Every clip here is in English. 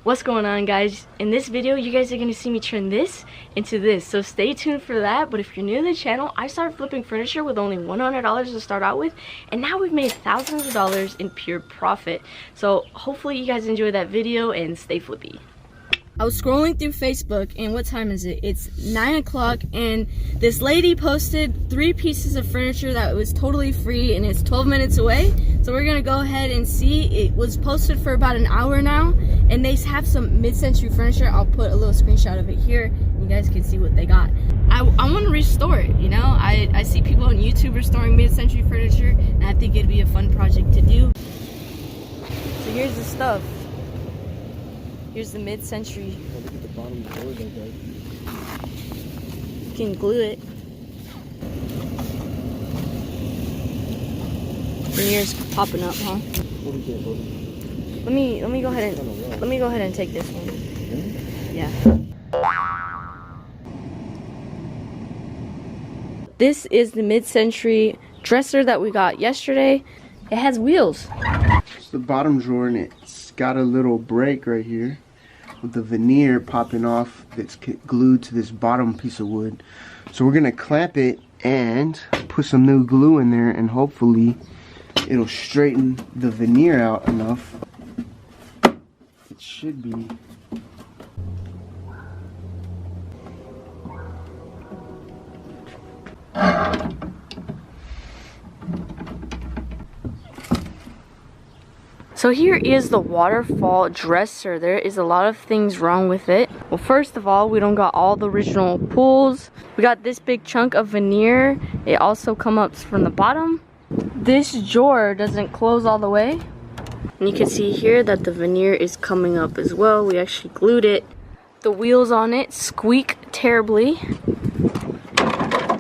What's going on, guys? In this video you guys are going to see me turn this into this, so stay tuned for that. But if you're new to the channel, I started flipping furniture with only $100 to start out with, and now we've made thousands of dollars in pure profit. So hopefully you guys enjoy that video and stay flippy. I was scrolling through Facebook, and what time is it? It's 9 o'clock, and this lady posted 3 pieces of furniture that was totally free, and it's 12 minutes away. So we're gonna go ahead and see. It was posted for about an hour now, and they have some mid-century furniture. I'll put a little screenshot of it here. You guys can see what they got. I want to restore it, you know? I see people on YouTube restoring mid-century furniture, and I think it'd be a fun project to do. So here's the stuff. Here's the mid-century. Oh, look at the bottom drawer though, guys. You can glue it. Veneer's popping up, huh? What is it, Let me go ahead and take this one. Yeah. This is the mid-century dresser that we got yesterday. It has wheels. It's the bottom drawer, and it's got a little break right here with the veneer popping off that's glued to this bottom piece of wood. So we're gonna clamp it and put some new glue in there, and hopefully it'll straighten the veneer out enough. It should be. So here is the Waterfall Dresser. There is a lot of things wrong with it. Well, first of all, we don't got all the original pulls. We got this big chunk of veneer. It also comes up from the bottom. This drawer doesn't close all the way. And you can see here that the veneer is coming up as well. We actually glued it. The wheels on it squeak terribly.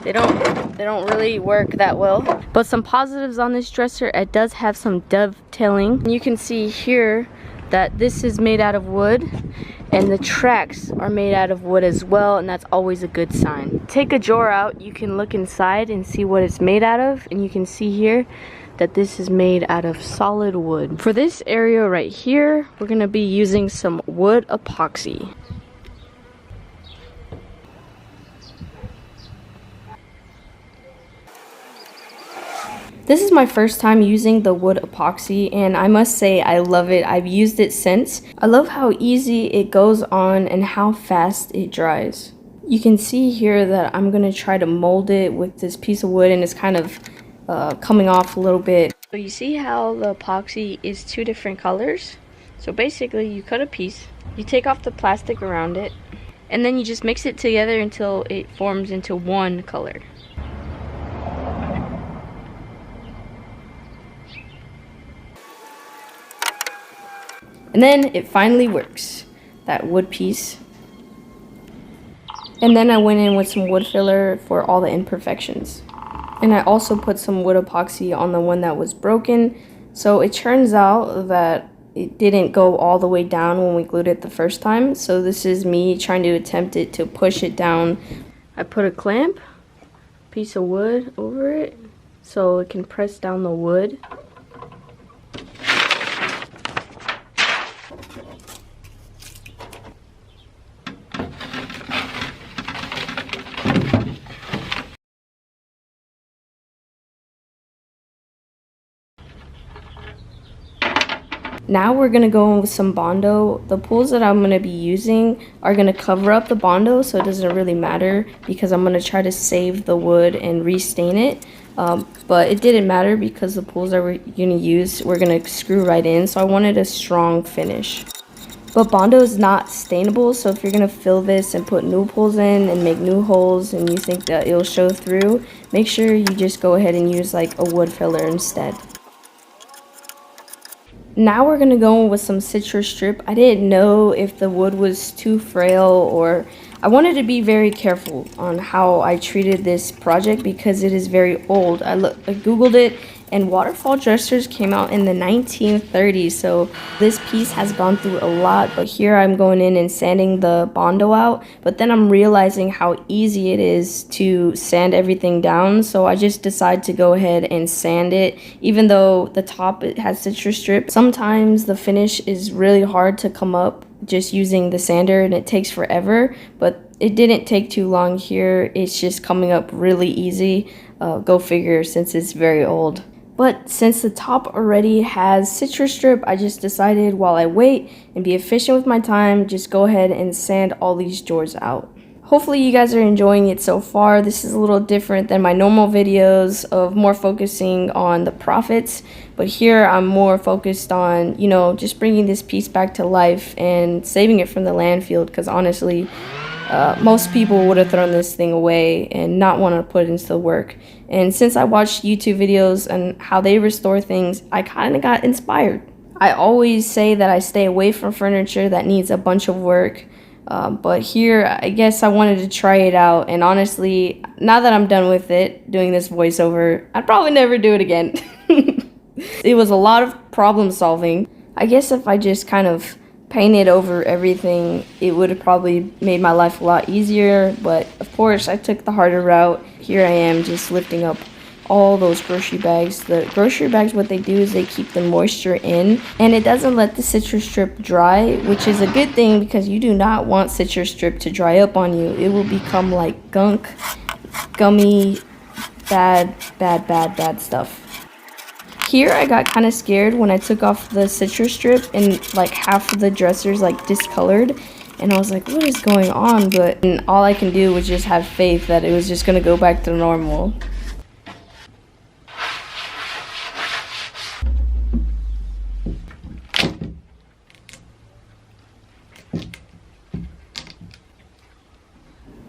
They don't really work that well. But some positives on this dresser, it does have some dovetailing. You can see here that this is made out of wood, and the tracks are made out of wood as well, and that's always a good sign. Take a drawer out, you can look inside and see what it's made out of, and you can see here that this is made out of solid wood. For this area right here, we're gonna be using some wood epoxy. This is my first time using the wood epoxy, and I must say I love it. I've used it since. I love how easy it goes on and how fast it dries. You can see here that I'm gonna try to mold it with this piece of wood, and it's kind of coming off a little bit. So you see how the epoxy is 2 different colors? So basically you cut a piece, you take off the plastic around it, and then you just mix it together until it forms into one color. And then it finally works, that wood piece. And then I went in with some wood filler for all the imperfections. And I also put some wood epoxy on the one that was broken. So it turns out that it didn't go all the way down when we glued it the first time. So this is me trying to attempt it to push it down. I put a clamp, piece of wood over it, so it can press down the wood. Now we're gonna go in with some Bondo. The pulls that I'm gonna be using are gonna cover up the Bondo, so it doesn't really matter because I'm gonna try to save the wood and restain it. But it didn't matter because the pulls that we're gonna use, we're gonna screw right in, so I wanted a strong finish. But Bondo is not stainable, so if you're gonna fill this and put new pulls in and make new holes and you think that it'll show through, make sure you just go ahead and use like a wood filler instead. Now we're gonna go in with some citrus strip. I didn't know if the wood was too frail, or I wanted to be very careful on how I treated this project because it is very old. I googled it, and Waterfall dressers came out in the 1930s, so this piece has gone through a lot. But here I'm going in and sanding the Bondo out, but then I'm realizing how easy it is to sand everything down, so I just decided to go ahead and sand it. Even though the top it has citrus strip, sometimes the finish is really hard to come up just using the sander, and it takes forever, but it didn't take too long here. It's just coming up really easy. Go figure, since it's very old. But since the top already has citrus strip, I just decided while I wait and be efficient with my time, just go ahead and sand all these drawers out. Hopefully you guys are enjoying it so far. This is a little different than my normal videos of more focusing on the profits. But here I'm more focused on, you know, just bringing this piece back to life and saving it from the landfill. Because honestly, most people would have thrown this thing away and not want to put it into the work. And since I watched YouTube videos and how they restore things, I kind of got inspired. I always say that I stay away from furniture that needs a bunch of work. But here, I guess I wanted to try it out, and honestly, now that I'm done with it, doing this voiceover, I'd probably never do it again. It was a lot of problem solving. I guess if I just kind of painted over everything, it would have probably made my life a lot easier, but of course, I took the harder route. Here I am just lifting up all those grocery bags. The grocery bags, what they do is they keep the moisture in, and it doesn't let the citrus strip dry, which is a good thing because you do not want citrus strip to dry up on you. It will become like gunk, gummy, bad stuff. Here I got kind of scared when I took off the citrus strip and like half of the dresser's like discolored, and I was like, what is going on? But all I can do was just have faith that it was just gonna go back to normal.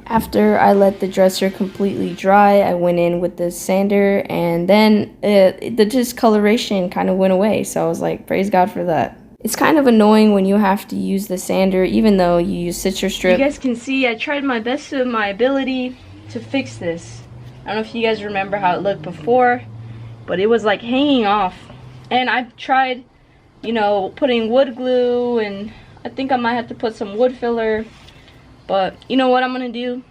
After I let the dresser completely dry, I went in with the sander, and then the discoloration kind of went away. So I was like, praise God for that. It's kind of annoying when you have to use the sander, even though you use citrus strip. You guys can see I tried my best of my ability to fix this. I don't know if you guys remember how it looked before, but it was like hanging off. And I've tried, you know, putting wood glue, and I think I might have to put some wood filler. But you know what I'm gonna do?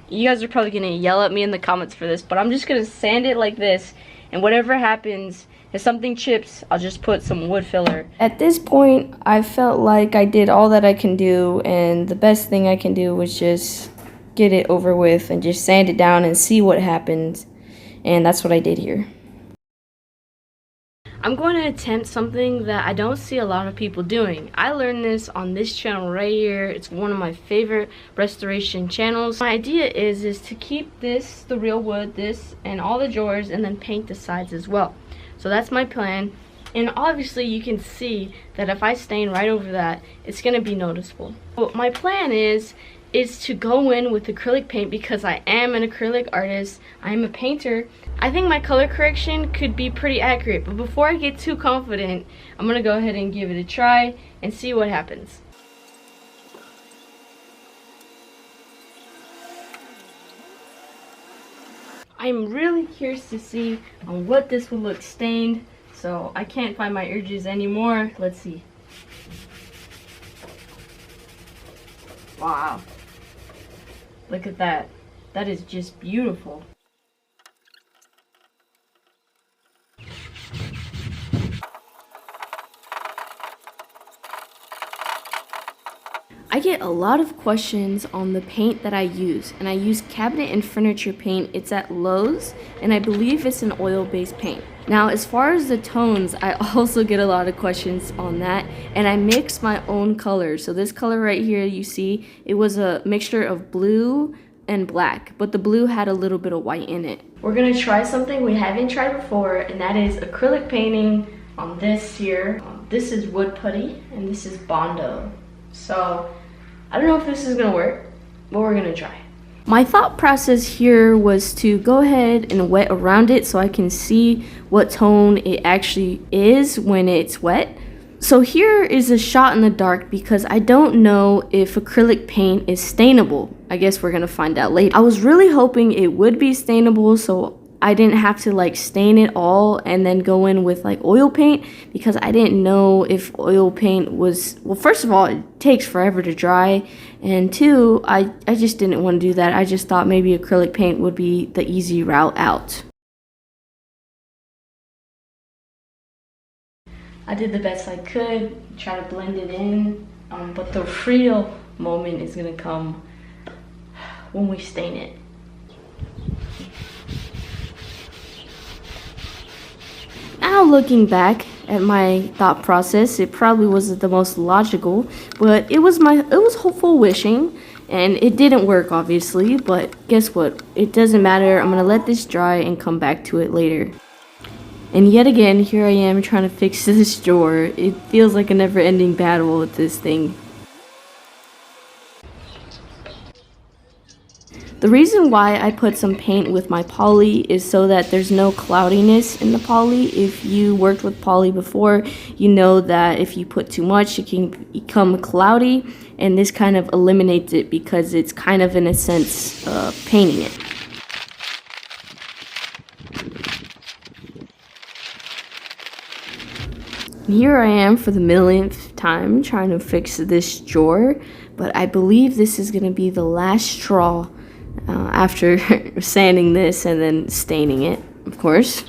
You guys are probably gonna yell at me in the comments for this, but I'm just gonna sand it like this, and whatever happens, if something chips, I'll just put some wood filler. At this point, I felt like I did all that I can do, and the best thing I can do was just get it over with and just sand it down and see what happens. And that's what I did here. I'm going to attempt something that I don't see a lot of people doing. I learned this on this channel right here. It's one of my favorite restoration channels. My idea is to keep this, the real wood, this, and all the drawers, and then paint the sides as well. So that's my plan. And obviously you can see that if I stain right over that, it's going to be noticeable. What my plan is to go in with acrylic paint, because I am an acrylic artist, I am a painter. I think my color correction could be pretty accurate, but before I get too confident, I'm gonna go ahead and give it a try and see what happens. I'm really curious to see on what this will look stained, so I can't find my urges anymore. Let's see. Wow. Look at that. That is just beautiful. I get a lot of questions on the paint that I use, and I use cabinet and furniture paint. It's at Lowe's, and I believe it's an oil-based paint. Now, as far as the tones, I also get a lot of questions on that, and I mix my own colors. So this color right here, you see, it was a mixture of blue and black, but the blue had a little bit of white in it. We're gonna try something we haven't tried before, and that is acrylic painting on this here. This is wood putty, and this is Bondo. So I don't know if this is gonna work, but we're gonna try. My thought process here was to go ahead and wet around it so I can see what tone it actually is when it's wet. So here is a shot in the dark because I don't know if acrylic paint is stainable. I guess we're gonna find out later. I was really hoping it would be stainable so I didn't have to like stain it all and then go in with like oil paint, because I didn't know if oil paint was, well, first of all, it takes forever to dry, and two, I just didn't want to do that. I just thought maybe acrylic paint would be the easy route out. I did the best I could, try to blend it in. But the real moment is gonna come when we stain it. Now looking back at my thought process, it probably wasn't the most logical, but it was hopeful wishing, and it didn't work obviously, but guess what? It doesn't matter. I'm gonna let this dry and come back to it later. And yet again, here I am trying to fix this drawer. It feels like a never-ending battle with this thing. The reason why I put some paint with my poly is so that there's no cloudiness in the poly. If you worked with poly before, you know that if you put too much, it can become cloudy, and this kind of eliminates it because it's kind of, in a sense, painting it. Here I am for the millionth time trying to fix this drawer, but I believe this is going to be the last straw after sanding this and then staining it, of course.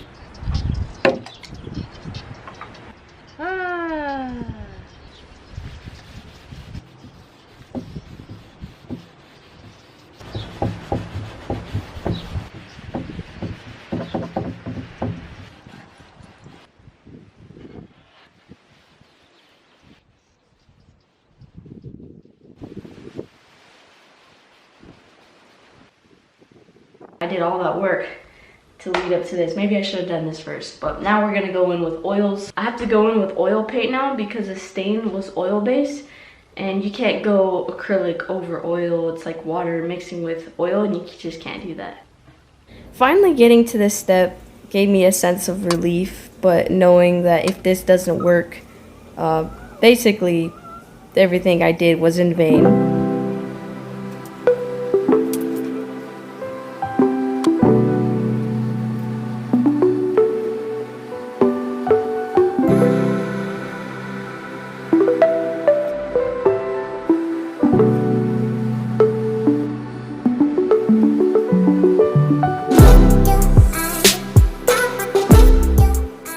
I did all that work to lead up to this. Maybe I should have done this first, but now we're gonna go in with oils. I have to go in with oil paint now because the stain was oil based, and you can't go acrylic over oil. It's like water mixing with oil, and you just can't do that. Finally getting to this step gave me a sense of relief, but knowing that if this doesn't work, basically everything I did was in vain.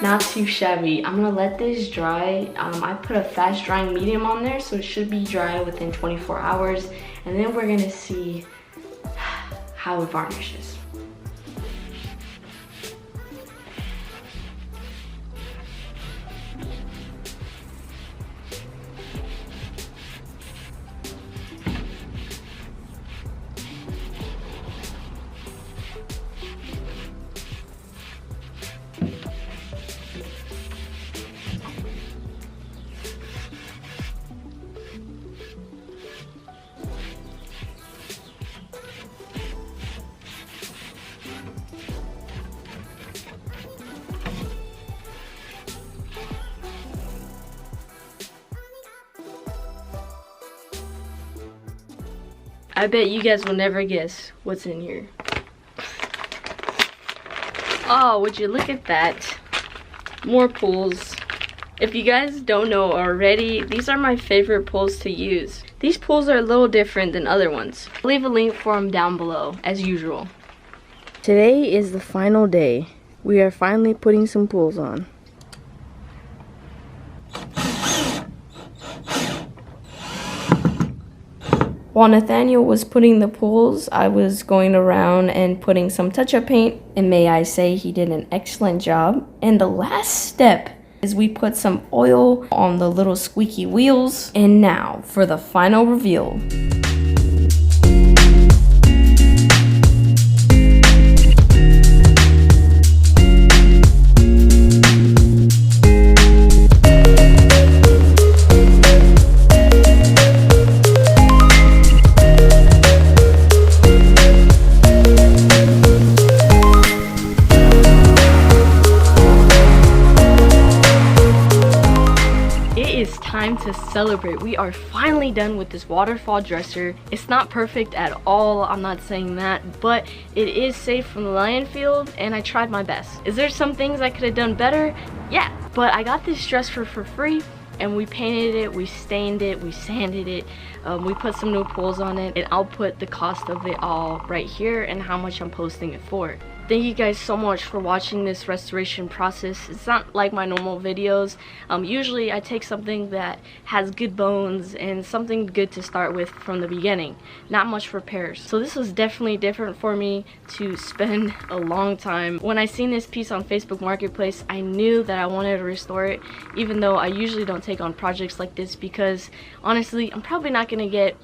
Not too shabby. I'm gonna let this dry. I put a fast drying medium on there, so it should be dry within 24 hours, and then we're gonna see how it varnishes. I bet you guys will never guess what's in here. Oh, would you look at that? More pools. If you guys don't know already, these are my favorite pools to use. These pools are a little different than other ones. I'll leave a link for them down below, as usual. Today is the final day. We are finally putting some pools on. While Nathaniel was putting the pools, I was going around and putting some touch-up paint, and may I say he did an excellent job. And the last step is we put some oil on the little squeaky wheels. And now for the final reveal. Time to celebrate. We are finally done with this waterfall dresser. It's not perfect at all, I'm not saying that, but it is safe from the landfill and I tried my best. Is there some things I could have done better? Yeah, but I got this dresser for free and we painted it, we stained it, we sanded it, we put some new pulls on it, and I'll put the cost of it all right here and how much I'm posting it for. Thank you guys so much for watching this restoration process. It's not like my normal videos. Usually I take something that has good bones and something good to start with from the beginning. Not much repairs. So this was definitely different for me to spend a long time. When I seen this piece on Facebook Marketplace, I knew that I wanted to restore it, even though I usually don't take on projects like this because honestly, I'm probably not gonna get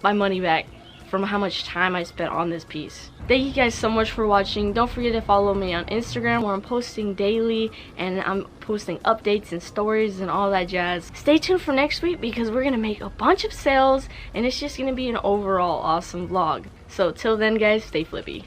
my money back from how much time I spent on this piece. Thank you guys so much for watching. Don't forget to follow me on Instagram where I'm posting daily and I'm posting updates and stories and all that jazz. Stay tuned for next week because we're gonna make a bunch of sales and it's just gonna be an overall awesome vlog. So till then guys, stay flippy.